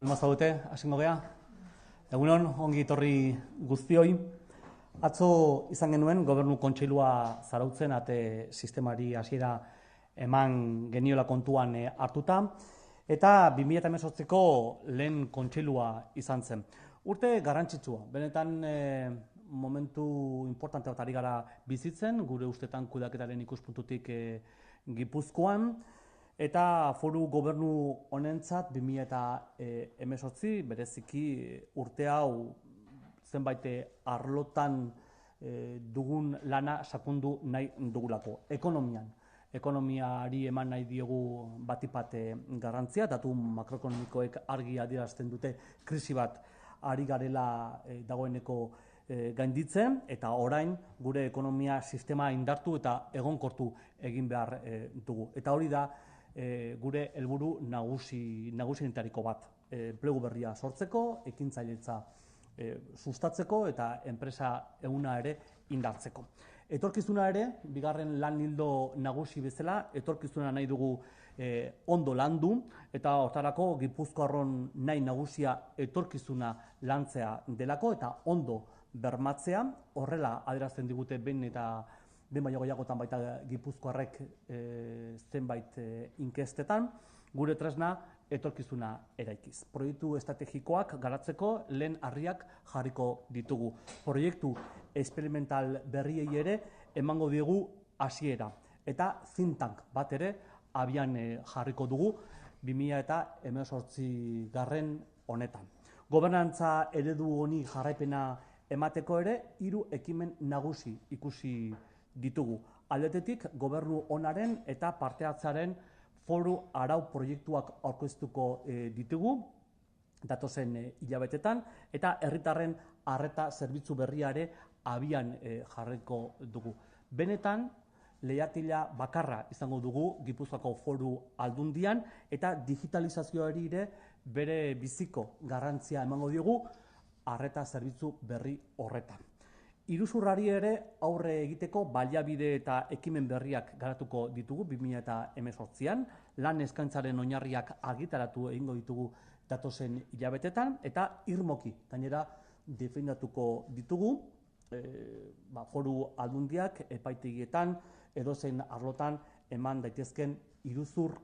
Mazaute, hasingo gea. Egunon, ongi etorri guztioi. Atzo izan genuen gobernu kontseilua zarautzen ate sistemari hasiera eman geniola kontuan hartuta, eta 2018ko lehen kontseilua izan zen. Urte garrantzitsua, benetan momentu importante bat ari gara bizitzen, gure ustetan kudeaketaren ikuspuntutik Gipuzkoan, eta foru gobernu honentzat 2018 bereziki urte hau zenbait arlotan dugun lana sakondu nahi dugulako. Ekonomiari eman nahi diogu batipat garrantzia, datu makroekonomikoek argi adierazten dute krisi bat ari garela dagoeneko gainditzen, eta orain gure ekonomia sistema indartu eta egonkortu egin behar dugu. Eta hori da gure helburu nagusienetariko bat, enplegu berria sortzeko, ekintzailetza sustatzeko eta enpresa ehuna ere indartzeko. Etorkizuna ere, bigarren lan ildo nagusi bezala, etorkizuna nahi dugu ondo landu, eta hortarako Gipuzkoarron nahi nagusia etorkizuna lantzea delako eta ondo bermatzea. Horrela adierazten digute behin baino gehiagotan baita Gipuzkoarrek zenbait inkestetan, gure tresna etorkizuna eraikiz. Proiektu estrategikoak garatzeko lehen harriak jarriko ditugu. Proiektu esperimental berriei ere emango diegu hasiera. Eta think tank bat ere abian jarriko dugu 2018 garren honetan. Gobernantza eredu honi jarraipena emateko ere 3 ekimen nagusi ikusi ditugu. Aldetetik gobernu onaren eta partehartzearen foru arau proiektuak aurkeztuko ditugu datozen hilabetetan, eta herritarren arreta zerbitzu berriare abian jarriko dugu. Benetan, leihatila bakarra izango dugu Gipuzkoako foru aldundian, eta digitalizazioari ere bere biziko garrantzia emango diogu arreta zerbitzu berri horretan. Iruzurrari ere aurre egiteko baliabide eta ekimen berriak garatuko ditugu 2018an, lan eskaintzaren oinarriak argitaratu egingo ditugu datozen hilabetetan, eta irmoki gainera defendatuko ditugu foru aldundiak epaitegietan edozein arlotan eman daitezken iruzur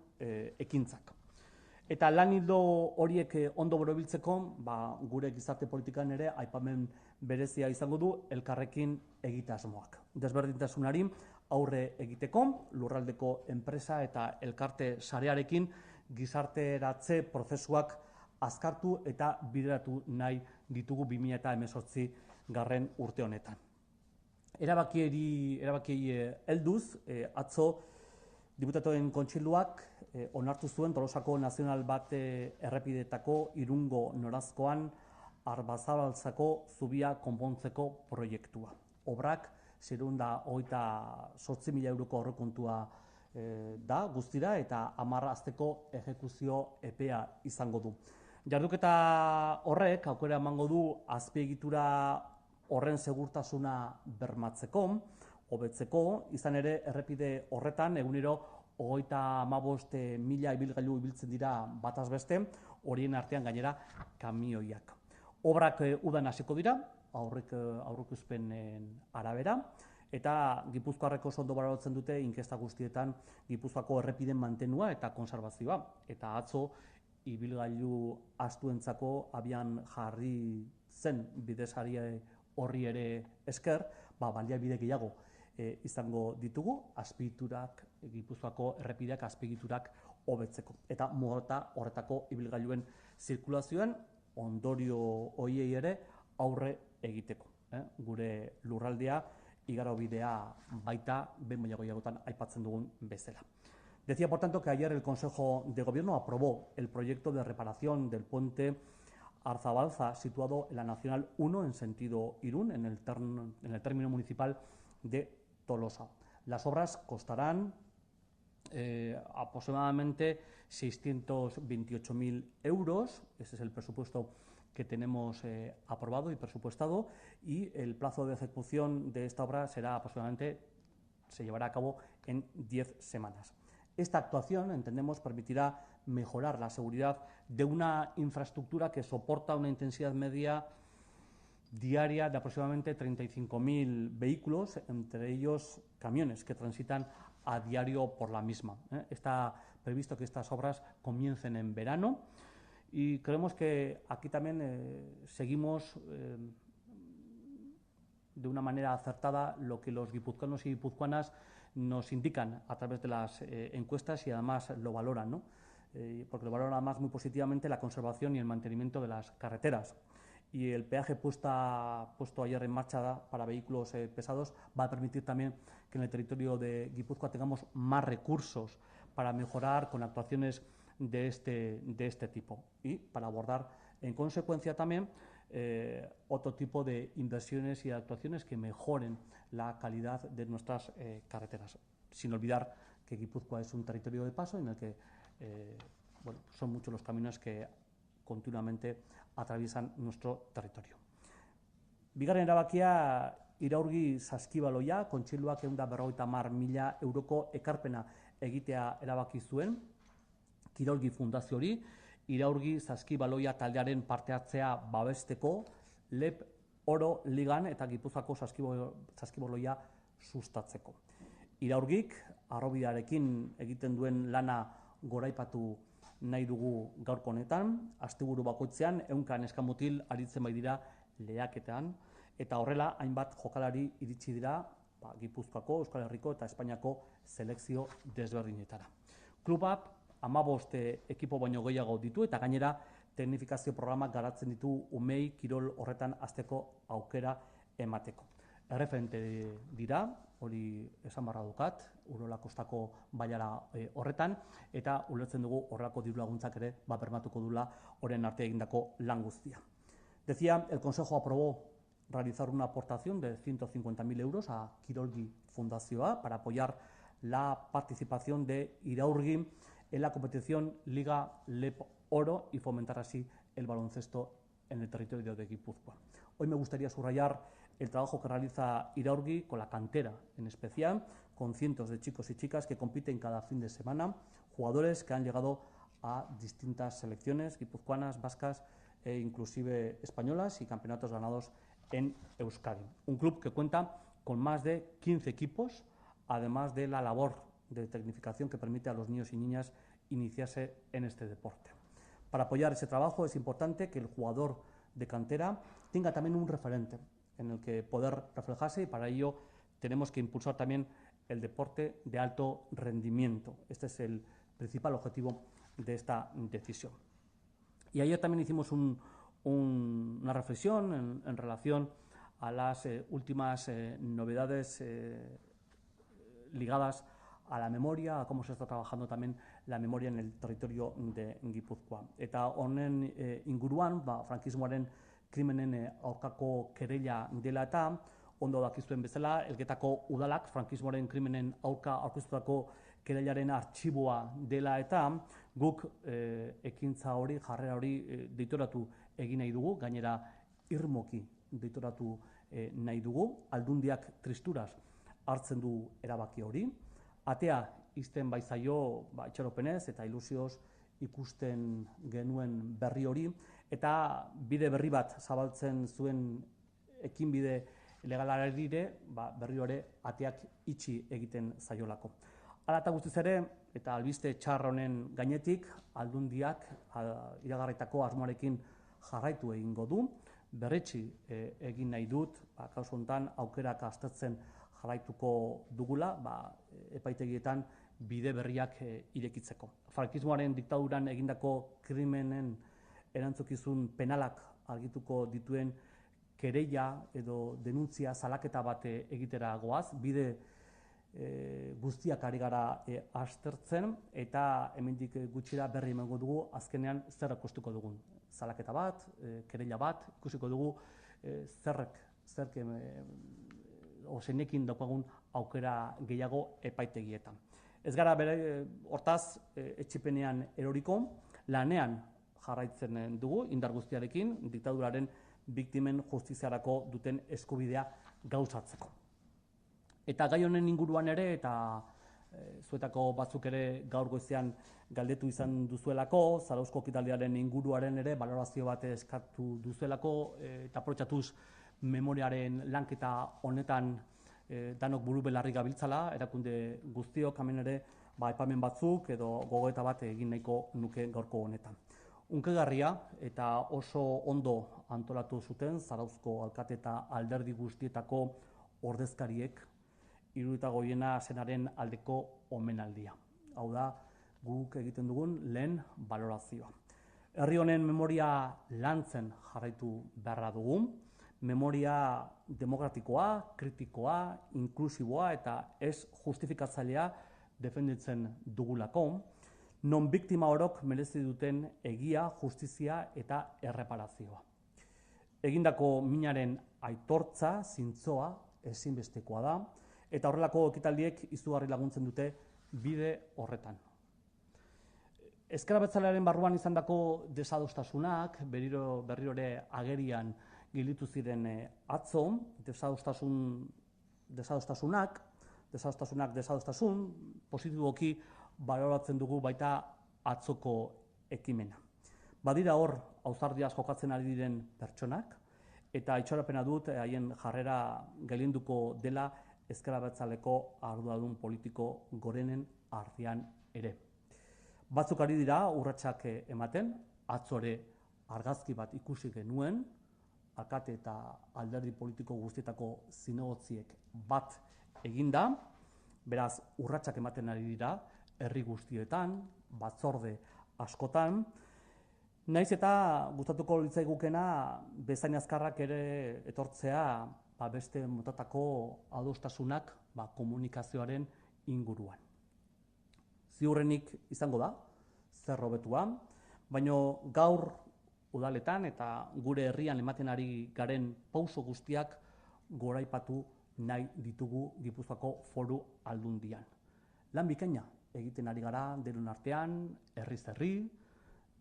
ekintzak. Eta lan ildo horiek ondo borobiltzeko, gure gizarte politikan ere aipamen berezia izango du elkarrekin egitasmoak. Desberdintasunari aurre egiteko, lurraldeko enpresa eta elkarte sarearekin gizarteratze prozesuak azkartu eta bideratu nahi ditugu 2018 garren urte honetan. Erabakiei helduz, atzo Diputatoen Kontseiluak onartu zuen Tolosako Nazional bat errepideetako Irungo norazkoan Arbazabaltzako zubia konpontzeko proiektua. Obrak 628.000 euroko aurrekontua da guztira, eta 10 asteko ejekuzio epea izango du. Jarduketa horrek aukera emango du azpiegitura horren segurtasuna bermatzeko, hobetzeko, izan ere errepide horretan egunero 35.000 ibilgailu ibiltzen dira bataz beste, horien artean gainera kamioiak. Obrak udan hasiko dira, aurreikuspenen arabera, eta Gipuzkoarrek oso ondo baloratzen dute inkesta guztietan Gipuzkoako errepiden mantenua eta konserbazioa. Eta atzo ibilgailu astuentzako abian jarri zen bidesari horri ere esker, baliabide gehiago izango ditugu, azpiegiturak, Gipuzkoako errepideak azpiegiturak hobetzeko. Eta mota horretako ibilgailuen zirkulazioan ondorio horiei ere aurre egiteko. Gure lurraldea igarobidea baita behin baino gehiagotan aipatzen dugun bezala. Decía, por tanto, que ayer el Consejo de Gobierno aprobó el proyecto de reparación del puente Arzabalza, situado en la Nacional 1 en sentido Irún, en el término municipal de Tolosa. Las obras costarán aproximadamente 628.000 euros, ese es el presupuesto que tenemos aprobado y presupuestado, y el plazo de ejecución de esta obra será aproximadamente, se llevará a cabo en 10 semanas. Esta actuación, entendemos, permitirá mejorar la seguridad de una infraestructura que soporta una intensidad media diaria de aproximadamente 35.000 vehículos, entre ellos camiones que transitan a diario por la misma. Está previsto que estas obras comiencen en verano y creemos que aquí también seguimos de una manera acertada lo que los guipuzcoanos y guipuzcoanas nos indican a través de las encuestas y además lo valoran, ¿no? Porque lo valoran además muy positivamente la conservación y el mantenimiento de las carreteras. Y el peaje puesto ayer en marcha para vehículos pesados va a permitir también que en el territorio de Guipúzcoa tengamos más recursos para mejorar con actuaciones de este tipo y para abordar en consecuencia también otro tipo de inversiones y actuaciones que mejoren la calidad de nuestras carreteras, sin olvidar que Guipúzcoa es un territorio de paso en el que bueno, son muchos los caminos que continuamente atraviesan nuestro territorio. Bigarren erabakia Iraurgi saskibaloia, kontseiluak 150.000 euroko ekarpena egitea erabaki zuen, Kirolgi Fundazioari, Iraurgi saskibaloia taldearen parte hartzea babesteko, LEP Oro Ligan eta Gipuzkoako saskibaloia sustatzeko. Iraurgik, arrobiarekin egiten duen lana goraipatu nahi dugu gaurko honetan, asteburu bakoitzean 100 neskamutil aritzen baitira lehiaketan, eta horrela hainbat jokalari iritsi dira Gipuzkoako, Euskal Herriko eta Espainiako selekzio desberdinetara. Klubak 15 ekipo baino gehiago ditu eta gainera teknifikazio programak garatzen ditu umei kirol horretan hasteko aukera emateko. Erreferente dira, hori esan barra dukat, Urola Kostako bailara horretan, eta ulertzen dugu horrelako diru laguntzak ere bermatuko dula horren arte egindako lan guztia. Decía, el Consejo aprobó realizar una aportación de 150.000 euros a Kirolgi Fundazioa para apoyar la participación de Iraurgi en la competición Liga LEP Oro y fomentar así el baloncesto en el territorio de Guipúzcoa. Hoy me gustaría subrayar el trabajo que realiza Iraurgi con la cantera en especial, con cientos de chicos y chicas que compiten cada fin de semana, jugadores que han llegado a distintas selecciones guipuzcoanas, vascas e inclusive españolas y campeonatos ganados en Euskadi. Un club que cuenta con más de 15 equipos, además de la labor de tecnificación que permite a los niños y niñas iniciarse en este deporte. Para apoyar ese trabajo es importante que el jugador de cantera tenga también un referente en el que poder reflejarse y para ello tenemos que impulsar también el deporte de alto rendimiento. Este es el principal objetivo de esta decisión. Y ayer también hicimos una reflexión en relación a las últimas novedades ligadas a la memoria, a cómo se está trabajando también la memoria en el territorio de Guipúzcoa. Eta honen inguruan, frankismoaren krimenen aurkako kereila dela eta, ondo dakizuen bezala, Elgetako udalak frankismoaren krimenen aurka aurkeztutako kereilaren artxiboa dela eta, guk ekintza hori, jarrera hori deitoratu egin nahi dugu, gainera irmoki deitoratu nahi dugu, Aldundiak tristuraz hartzen du erabaki hori, atea izten baizaio itxaropenez eta ilusioz ikusten genuen berri hori, eta bide berri bat zabaltzen zuen ekinbide legalarire berri hori ateak itxi egiten zaiolako. Hala eta guztiz ere, eta albiste txar honen gainetik, Aldundiak iragarritako asmoarekin jarraitu egingo du, berretsi egin nahi dut, kasu honetan aukerak aztertzen jarraituko dugula, epaitegietan bide berriak irekitzeko. Frankismoaren diktaduran egindako krimenen erantzukizun penalak argituko dituen kereila edo denuntzia salaketa bat egitera goaz, bide guztiak ari gara aztertzen eta hemendik gutxira berri emango dugu azkenean zer ikustuko dugun. Salaketa bat, kereila bat, ikusiko dugu zeinekin daukagun aukera gehiago epaitegietan. Ez gara hortaz etxipenean eroriko, lanean jarraitzen dugu indar guztiarekin diktaduraren biktimen justiziarako duten eskubidea gauzatzeko. Eta gai honen inguruan ere eta zuetako batzuk ere gaur goizean galdetu izan duzuelako, Zarauzko ekitaldiaren inguruaren ere balorazio bat eskatu duzuelako, eta aprobetxatuz memoriaren lanketa honetan danok buru belarri gabiltzala, erakunde guztiok hemen ere aipamen batzuk edo gogoeta bat egin nahiko nuke gaurko honetan. Hunkigarria eta oso ondo antolatu zuten Zarauzko alkate eta alderdi guztietako ordezkariek 75. zenaren aldeko omenaldia. Hau da, guk egiten dugun lehen balorazioa. Herri honen memoria lantzen jarraitu beharra dugu, memoria demokratikoa, kritikoa, inklusiboa eta ez justifikatzailea defenditzen dugulako, non biktima orok merezi duten egia, justizia eta erreparazioa. Egindako minaren aitortza, zintzoa, ezinbestekoa da, eta horrelako ekitaldiek izugarri laguntzen dute bide horretan. Ezker Abertzalearen barruan izandako desadostasunak, berriro ere agerian gelditu ziren atzo, desadostasun, positiboki baloratzen dugu baita atzoko ekimena. Badira hor, ausardiaz jokatzen ari diren pertsonak, eta itxaropena dut haien jarrera gelinduko dela Ezker Abertzaleko arduradun politiko gorenen artean ere. Batzuk ari dira urratsak ematen, atzore argazki bat ikusi genuen, alkate eta alderdi politiko guztietako zinegotziek bat eginda, beraz urratsak ematen ari dira, herri guztietan, batzorde askotan, naiz eta gustatuko litzaigukena bezain azkarrak ere etortzea beste motatako adostasunak komunikazioaren inguruan. Ziurrenik izango da, zer hobetua, baina gaur udaletan eta gure herrian ematen ari garen pauso guztiak goraipatu nahi ditugu Gipuzkoako Foru Aldundian. Lan bikaina egiten ari gara denon artean, herriz herri,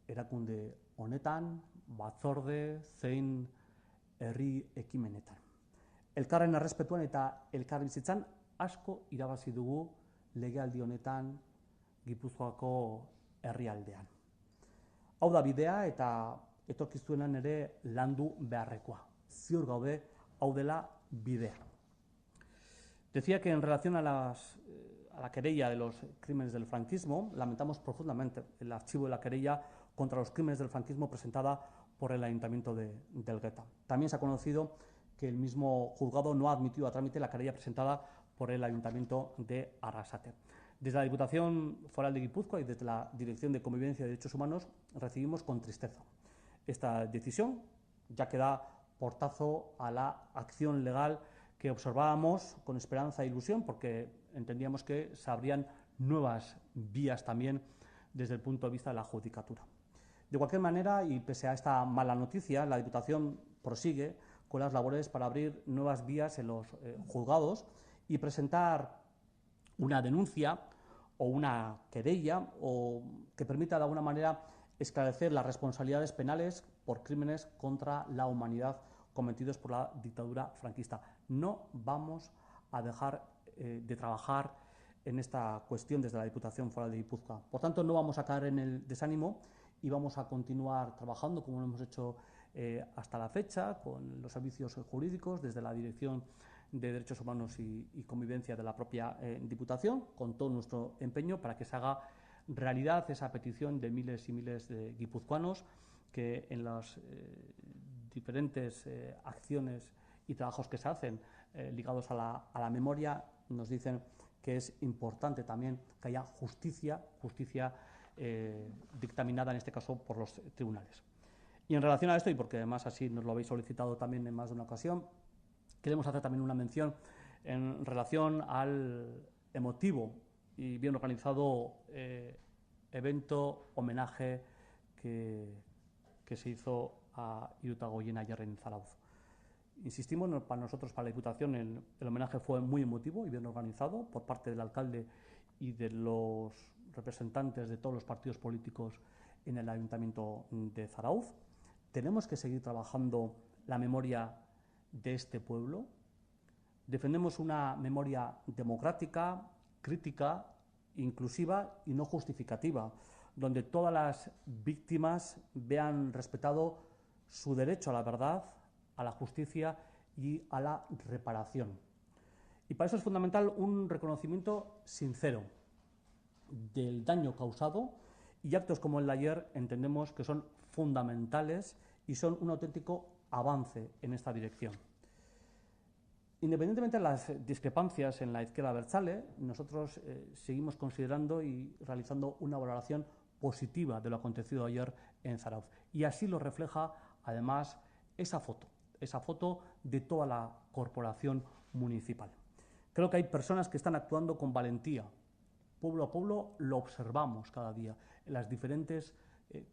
erakunde honetan, batzorde, zein herri ekimenetan. Elkarren errespetuan eta elkarbizitzan asko irabazi dugu legealdi honetan Gipuzkoako herrialdean. Hau da bidea eta etorkizunean ere landu beharrekoa. Ziur gaude hau dela bidea. Decía que en relación a la querella de los crímenes del franquismo, lamentamos profundamente el archivo de la querella contra los crímenes del franquismo presentada por el Ayuntamiento de Elgeta. También se ha conocido que el mismo juzgado no ha admitido a trámite la querella presentada por el Ayuntamiento de Arrasate. Desde la Diputación Foral de Guipúzcoa y desde la Dirección de Convivencia y Derechos Humanos recibimos con tristeza esta decisión, ya que da portazo a la acción legal que observábamos con esperanza e ilusión, porque entendíamos que se abrían nuevas vías también desde el punto de vista de la judicatura. De cualquier manera, y pese a esta mala noticia, la Diputación prosigue con las labores para abrir nuevas vías en los juzgados y presentar una denuncia o una querella o que permita de alguna manera esclarecer las responsabilidades penales por crímenes contra la humanidad cometidos por la dictadura franquista. No vamos a dejar de trabajar en esta cuestión desde la Diputación Foral de Guipúzcoa. Por tanto, no vamos a caer en el desánimo y vamos a continuar trabajando como lo hemos hecho hasta la fecha con los servicios jurídicos desde la Dirección de Derechos Humanos y Convivencia de la propia Diputación, con todo nuestro empeño para que se haga realidad esa petición de miles y miles de guipuzcoanos que en las diferentes acciones y trabajos que se hacen ligados a la memoria nos dicen que es importante también que haya justicia dictaminada en este caso por los tribunales. Y en relación a esto, y porque además así nos lo habéis solicitado también en más de una ocasión, queremos hacer también una mención en relación al emotivo y bien organizado evento, homenaje que se hizo a Iruta Goyen ayer en Zarauz. Insistimos, para nosotros, para la Diputación, el homenaje fue muy emotivo y bien organizado por parte del alcalde y de los representantes de todos los partidos políticos en el Ayuntamiento de Zarauz. Tenemos que seguir trabajando la memoria de este pueblo. Defendemos una memoria democrática, crítica, inclusiva y no justificativa, donde todas las víctimas vean respetado su derecho a la verdad, a la justicia y a la reparación. Y para eso es fundamental un reconocimiento sincero del daño causado, y actos como el de ayer entendemos que son fundamentales y son un auténtico avance en esta dirección. Independientemente de las discrepancias en la izquierda abertzale, nosotros seguimos considerando y realizando una valoración positiva de lo acontecido ayer en Zarautz. Y así lo refleja, además, esa foto de toda la corporación municipal. Creo que hay personas que están actuando con valentía. Pueblo a pueblo lo observamos cada día en las diferentes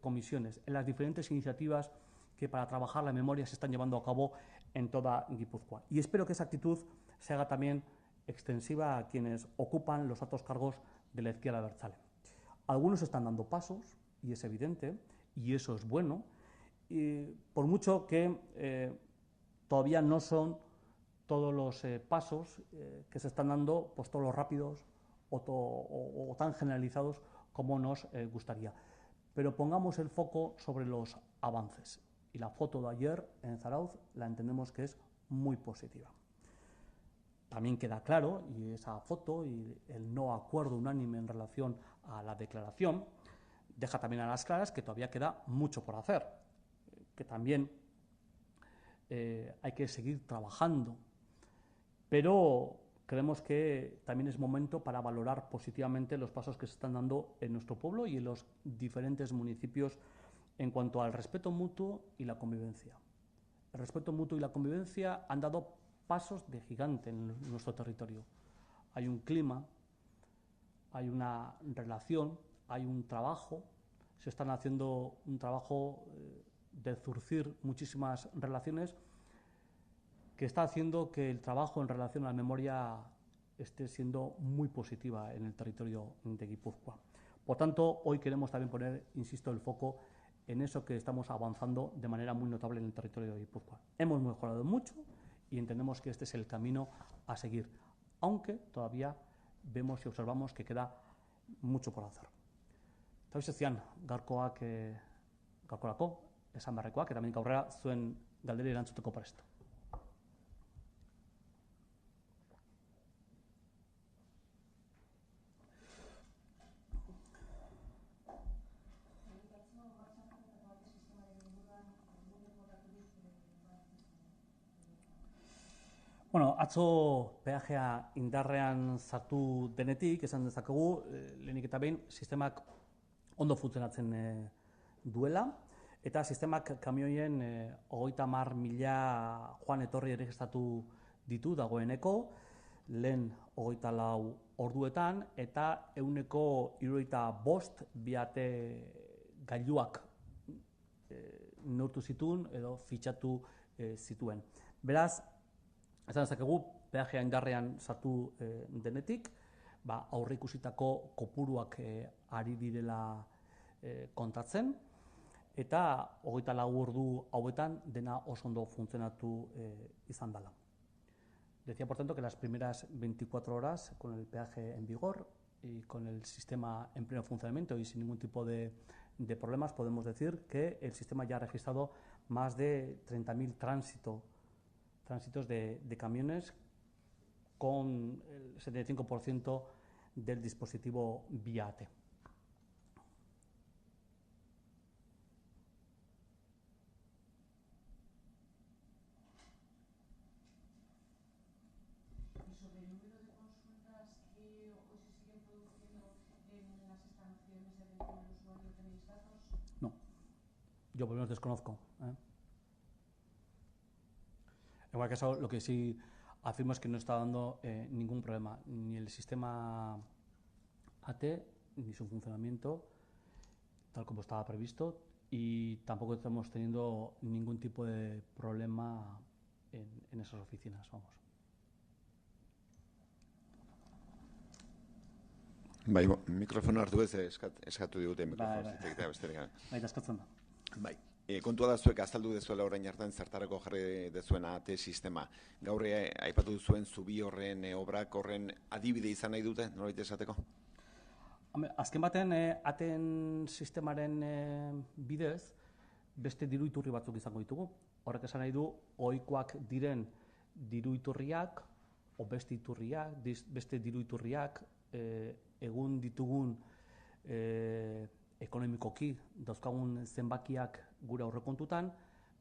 comisiones, en las diferentes iniciativas que para trabajar la memoria se están llevando a cabo en toda Guipúzcoa. Y espero que esa actitud se haga también extensiva a quienes ocupan los altos cargos de la izquierda abertzale. Algunos están dando pasos, y es evidente, y eso es bueno, y por mucho que todavía no son todos los pasos que se están dando, pues todos los rápidos o tan generalizados como nos gustaría. Pero pongamos el foco sobre los avances. Y la foto de ayer en Zarautz la entendemos que es muy positiva. También queda claro, y esa foto y el no acuerdo unánime en relación a la declaración, deja también a las claras que todavía queda mucho por hacer, que también hay que seguir trabajando, pero creemos que también es momento para valorar positivamente los pasos que se están dando en nuestro pueblo y en los diferentes municipios en cuanto al respeto mutuo y la convivencia. El respeto mutuo y la convivencia han dado pasos de gigante en nuestro territorio. Hay un clima, hay una relación, hay un trabajo, se están haciendo un trabajo de zurcir muchísimas relaciones que está haciendo que el trabajo en relación a la memoria esté siendo muy positiva en el territorio de Guipúzcoa. Por tanto, hoy queremos también poner, insisto, el foco en eso que estamos avanzando de manera muy notable en el territorio de Guipúzcoa. Hemos mejorado mucho y entendemos que este es el camino a seguir, aunque todavía vemos y observamos que queda mucho por hacer. Eta hori zian, gaurkorako, esan beharrekoak, eta hemendik aurrera zuen galderi erantzuteko presto. Bueno, atzo peajea indarrean sartu denetik, esan dezakegu, lehenik eta behin, sistemak ondo funtzionatzen duela, eta sistemak kamioien 30.000 joan etorri erregistratu ditu dagoeneko, lehen 24 orduetan, eta 175 biate gailuak neurtu zituen edo fitxatu zituen. Beraz, esan dezakegu, peajea indarrean sartu denetik, aurreikusitako kopuruak ari direla kontatzen, eta 24 ordu hauetan dena oso ondo funtzionatu izan dela. Decía, por tanto, que las primeras 24 horas con el peaje en vigor y con el sistema en pleno funcionamiento y sin ningún tipo de problemas, podemos decir que el sistema ya ha registrado más de 30.000 tránsitos de camiones con el 75% del dispositivo VIA-AT. No, yo por lo menos desconozco. En cualquier caso, lo que sí afirmo es que no está dando ningún problema, ni el sistema AT, ni su funcionamiento, tal como estaba previsto, y tampoco estamos teniendo ningún tipo de problema en esas oficinas, vamos. Bai, mikrofono hartu ez eskatu digute mikrofono zitzekitea besterik. Bai, askatzen da. Bai. Kontua da zuek azaldu dezuela orain hartan zertarako jarri dezuena AT sistema. Gaur aipatu duzuen zubi horren obrak horren adibide izan nahi dute, norbait esateko? Azken baten, aten sistemaren bidez, beste diru iturri batzuk izango ditugu. Horrek esan nahi du, ohikoak diren diru iturriak, o beste iturriak, beste diru iturriak, egun ditugun ekonomikoki dauzkagun zenbakiak gure aurrekontutan,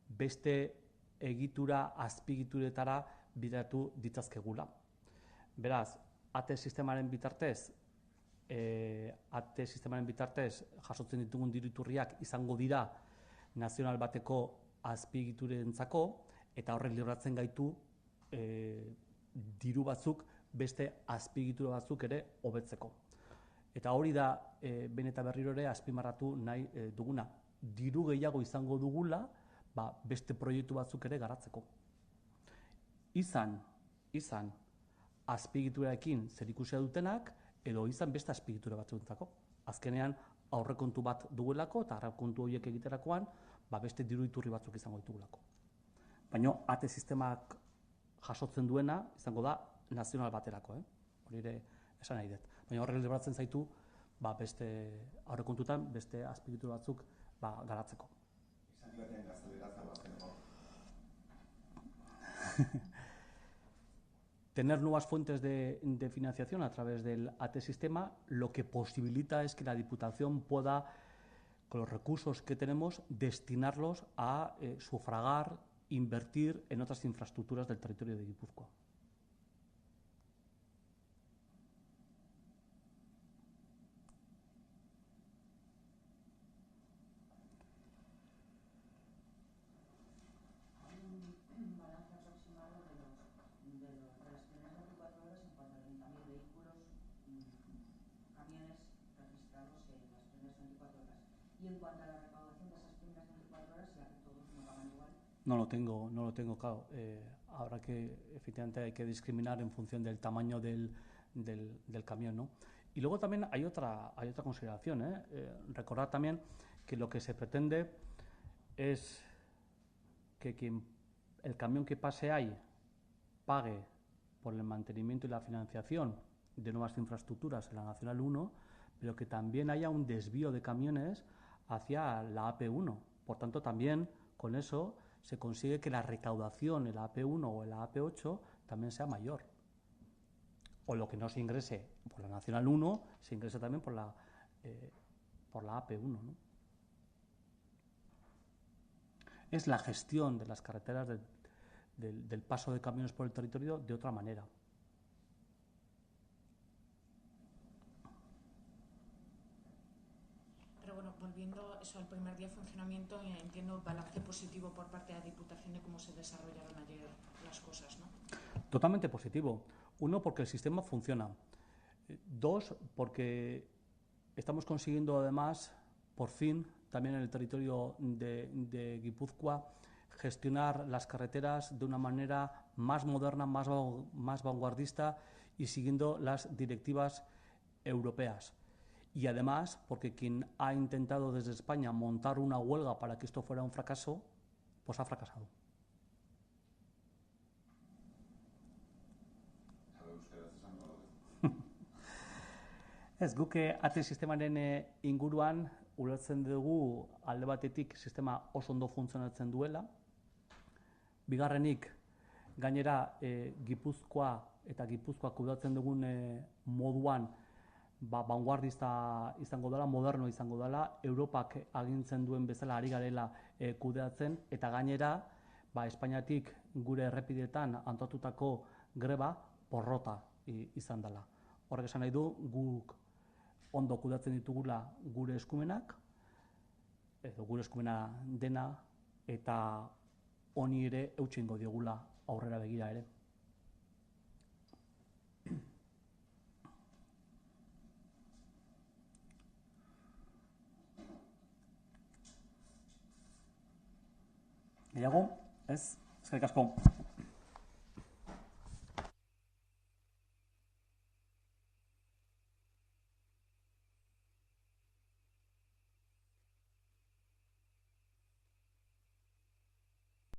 beste egitura, azpigituretara bideratu ditzazkegula. Beraz, ate sistemaren bitartez jasotzen ditugun diru iturriak izango dira nazional bateko azpiegiturentzako, eta horrek libratzen gaitu diru batzuk beste azpiegitura batzuk ere hobetzeko. Eta hori da behin eta berriro ere azpimarratu nahi duguna. Diru gehiago izango dugula beste proiektu batzuk ere garatzeko. Izan azpiegiturarekin zerikusia dutenak, edo izan beste azpiegitura batzuentzako. Azkenean aurrekontu bat duelako eta aurrekontu horiek egiterakoan beste diru iturri batzuk izango ditugulako. Baina ate sistemak jasotzen duena izango da nazional baterako, hori ere esan nahi dut. Baina horrek libratzen zaitu beste aurrekontutan beste azpiegitura batzuk garatzeko. Izan batean gaztelera zabazeneko. Tener nuevas fuentes de financiación a través del AT sistema lo que posibilita es que la Diputación pueda, con los recursos que tenemos, destinarlos a sufragar, invertir en otras infraestructuras del territorio de Guipúzcoa. Y en cuanto a la recaudación de esas primeras 24 horas, ya que todos no pagan igual. No lo tengo claro. Habrá que, efectivamente, hay que discriminar en función del tamaño del camión, ¿no? Y luego también hay otra consideración, recordar también que lo que se pretende es que el camión que pase ahí pague por el mantenimiento y la financiación de nuevas infraestructuras en la Nacional 1, pero que también haya un desvío de camiones hacia la AP1. Por tanto, también con eso se consigue que la recaudación en la AP1 o en la AP8 también sea mayor. O lo que no se ingrese por la Nacional 1, se ingrese también por la AP1, ¿no? Es la gestión de las carreteras del paso de camiones por el territorio de otra manera. Volviendo eso al primer día de funcionamiento, entiendo balance positivo por parte de la Diputación de cómo se desarrollaron ayer las cosas, ¿no? Totalmente positivo. Uno, porque el sistema funciona. Dos, porque estamos consiguiendo además, por fin, también en el territorio de Guipúzcoa, gestionar las carreteras de una manera más moderna, más vanguardista y siguiendo las directivas europeas. Y además, porque quien ha intentado desde España montar una huelga para que esto fuera un fracaso, pues ha fracasado. Ez, guk ate sistemaren inguruan ulertzen dugu alde batetik sistema oso ondo funtzionatzen duela. Bigarrenik, gainera Gipuzkoa eta Gipuzkoa kudeatzen dugun moduan vanguardista izango dela, moderno izango dela, Europak agintzen duen bezala ari garela kudeatzen, eta gainera, Espainiatik gure errepideetan antolatutako greba porrota izan dela. Horrek esan nahi du, guk ondo kudeatzen ditugula gure eskumenak, edo gure eskumena dena, eta honi ere eutxingo diogula aurrera begira ere. Gehiago, ez? Eskerrik asko.